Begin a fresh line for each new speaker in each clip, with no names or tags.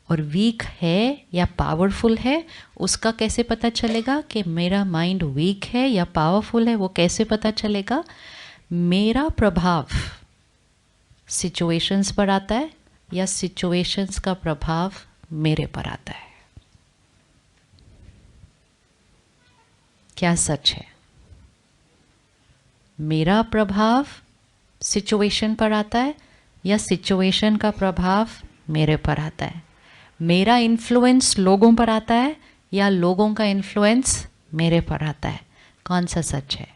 और वीक है या पावरफुल है उसका कैसे पता चलेगा कि मेरा माइंड वीक है या पावरफुल है? वो कैसे पता चलेगा? मेरा प्रभाव सिचुएशंस पर आता है या सिचुएशंस का प्रभाव मेरे पर आता है? क्या सच है? मेरा प्रभाव सिचुएशन पर आता है या सिचुएशन का प्रभाव मेरे पर आता है? मेरा इन्फ्लुएंस लोगों पर आता है या लोगों का इन्फ्लुएंस मेरे पर आता है? कौन सा सच है?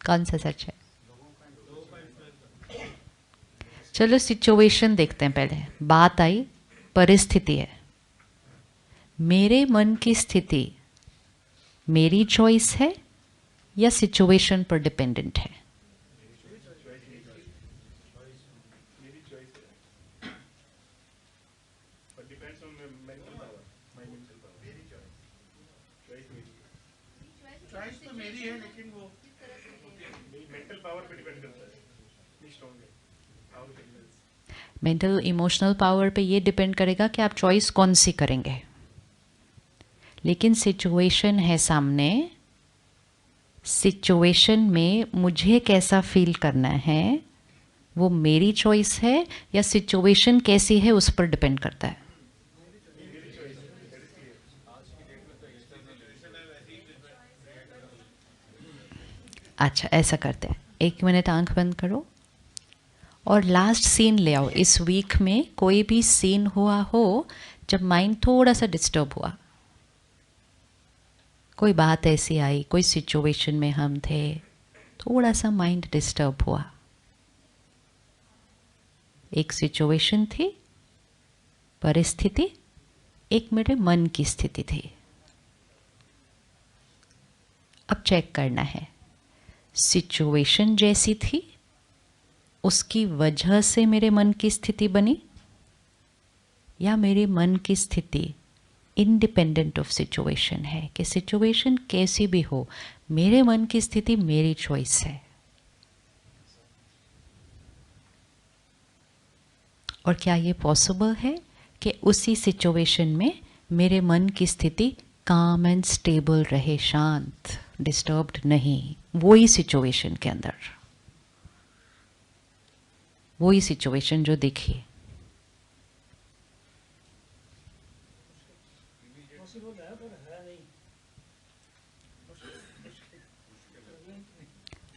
कौन सा सच है? चलो सिचुएशन देखते हैं पहले। बात आई परिस्थिति है। मेरे मन की स्थिति मेरी चॉइस है या सिचुएशन पर डिपेंडेंट है?
चॉइस तो मेरी है, लेकिन वो मेंटल पावर पे डिपेंड करता है, स्ट्रॉन्ग है।
मेंटल इमोशनल पावर पे ये डिपेंड करेगा कि आप चॉइस कौन सी करेंगे। लेकिन सिचुएशन है सामने, सिचुएशन में मुझे कैसा फील करना है वो मेरी चॉइस है या सिचुएशन कैसी है उस पर डिपेंड करता है? अच्छा ऐसा करते हैं, 1 मिनट आंख बंद करो और लास्ट सीन ले आओ। इस वीक में कोई भी सीन हुआ हो जब माइंड थोड़ा सा डिस्टर्ब हुआ, कोई बात ऐसी आई, कोई सिचुएशन में हम थे, थोड़ा सा माइंड डिस्टर्ब हुआ। एक सिचुएशन थी, परिस्थिति, एक मेरे मन की स्थिति थी। अब चेक करना है सिचुएशन जैसी थी उसकी वजह से मेरे मन की स्थिति बनी या मेरे मन की स्थिति इंडिपेंडेंट ऑफ सिचुएशन है कि सिचुएशन कैसी भी हो मेरे मन की स्थिति मेरी चॉइस है। और क्या ये पॉसिबल है कि उसी सिचुएशन में मेरे मन की स्थिति काम एंड स्टेबल रहे, शांत, डिस्टर्ब्ड नहीं, वही सिचुएशन के अंदर, वही सिचुएशन जो दिखी?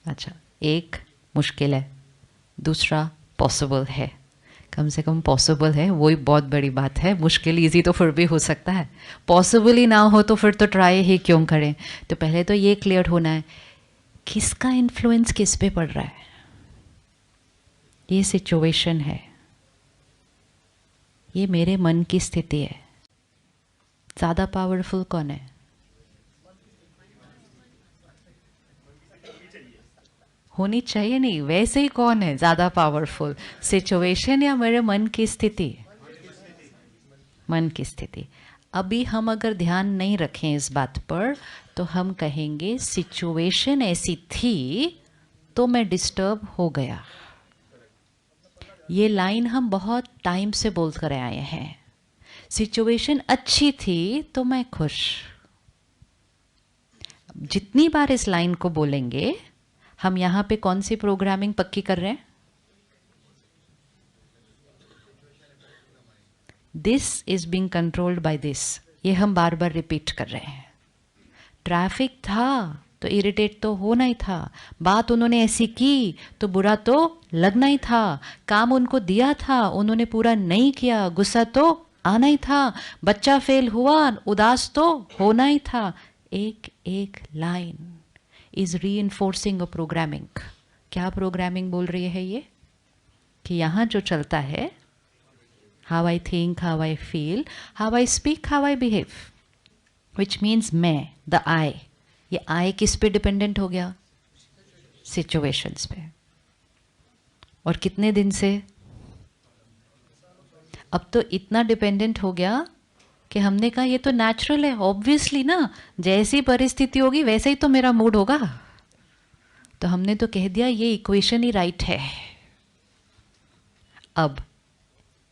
अच्छा, एक मुश्किल है, दूसरा पॉसिबल है। कम से कम पॉसिबल है, वही बहुत बड़ी बात है। मुश्किल इजी तो फिर भी हो सकता है, पॉसिबल ही ना हो तो फिर तो ट्राई ही क्यों करें। तो पहले तो ये क्लियर होना है किसका इन्फ्लुएंस किस पे पड़ रहा है। ये सिचुएशन है, ये मेरे मन की स्थिति है, ज़्यादा पावरफुल कौन है? होनी चाहिए नहीं, वैसे ही कौन है ज़्यादा पावरफुल, सिचुएशन या मेरे मन की स्थिति? मन की स्थिति। अभी हम अगर ध्यान नहीं रखें इस बात पर तो हम कहेंगे सिचुएशन ऐसी थी तो मैं डिस्टर्ब हो गया। ये लाइन हम बहुत टाइम से बोल कर आए हैं। सिचुएशन अच्छी थी तो मैं खुश। जितनी बार इस लाइन को बोलेंगे हम यहाँ पे कौन सी प्रोग्रामिंग पक्की कर रहे हैं? This is being controlled by this, ये हम बार बार रिपीट कर रहे हैं। ट्रैफिक था तो इरिटेट तो होना ही था, बात उन्होंने ऐसी की तो बुरा तो लगना ही था, काम उनको दिया था उन्होंने पूरा नहीं किया, गुस्सा तो आना ही था, बच्चा फेल हुआ उदास तो होना ही था। एक एक line is reinforcing a programming. क्या प्रोग्रामिंग बोल रही है ये? कि यहाँ जो चलता है, how I think, how I feel, how I speak, how I behave, which means मैं, द आई, ये आई किस पे डिपेंडेंट हो गया? सिचुएशंस पे। और कितने दिन से? अब तो इतना डिपेंडेंट हो गया कि हमने कहा ये तो नेचुरल है, ऑब्वियसली ना, जैसी परिस्थिति होगी वैसे ही तो मेरा मूड होगा। तो हमने तो कह दिया ये इक्वेशन ही राइट है। अब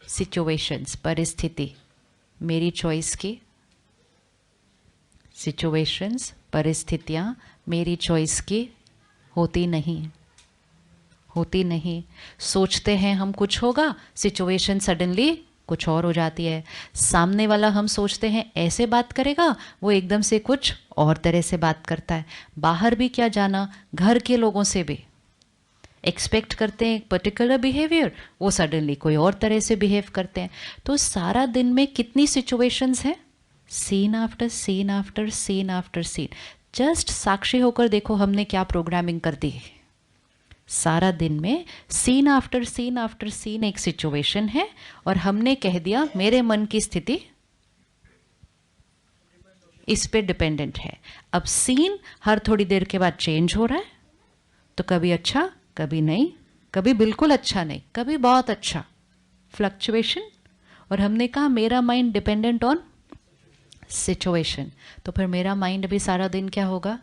सिचुएशंस, परिस्थिति मेरी चॉइस की, सिचुएशंस, परिस्थितियाँ मेरी चॉइस की होती नहीं, होती नहीं। सोचते हैं हम कुछ होगा, सिचुएशन सडनली कुछ और हो जाती है। सामने वाला हम सोचते हैं ऐसे बात करेगा, वो एकदम से कुछ और तरह से बात करता है। बाहर भी क्या जाना, घर के लोगों से भी एक्सपेक्ट करते हैं एक पर्टिकुलर बिहेवियर, वो सडनली कोई और तरह से बिहेव करते हैं। तो सारा दिन में कितनी सिचुएशंस हैं, scene after scene after scene after scene. Just साक्षी होकर देखो हमने क्या प्रोग्रामिंग कर दी। सारा दिन में scene after scene after scene एक सिचुएशन है और हमने कह दिया मेरे मन की स्थिति इस पे डिपेंडेंट है। अब सीन हर थोड़ी देर के बाद चेंज हो रहा है, तो कभी अच्छा, कभी नहीं, कभी बिल्कुल अच्छा नहीं, कभी बहुत अच्छा, फ्लक्चुएशन। और हमने कहा मेरा माइंड डिपेंडेंट ऑन सिचुएशन, तो फिर मेरा माइंड भी सारा दिन क्या होगा।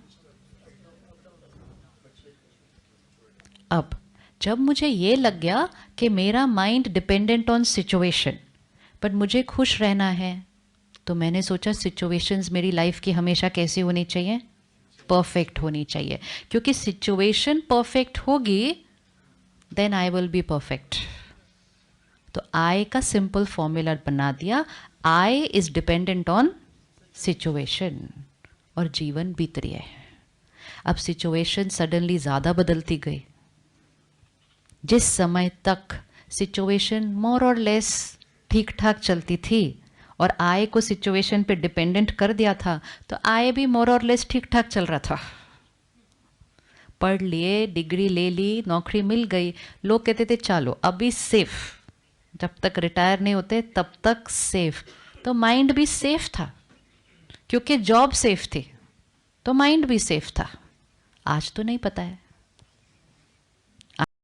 अब जब मुझे ये लग गया कि मेरा mind dependent on situation, but मुझे खुश रहना है, तो मैंने सोचा सिचुएशंस मेरी लाइफ की हमेशा कैसी होनी चाहिए, परफेक्ट होनी चाहिए। क्योंकि सिचुएशन परफेक्ट होगी then I will be perfect. तो आई का सिंपल फॉर्मूला बना दिया, I is dependent on situation, और जीवन बीत रही है। अब सिचुएशन सडनली ज़्यादा बदलती गई। जिस समय तक सिचुएशन मोर और लेस ठीक ठाक चलती थी और आय को सिचुएशन पे डिपेंडेंट कर दिया था, तो आय भी मोर और लेस ठीक ठाक चल रहा था। पढ़ लिए, डिग्री ले ली, नौकरी मिल गई, लोग कहते थे चलो अभी सेफ, जब तक रिटायर नहीं होते तब तक सेफ। तो माइंड भी सेफ था, क्योंकि जॉब सेफ थी, तो माइंड भी सेफ था। आज तो नहीं पता है।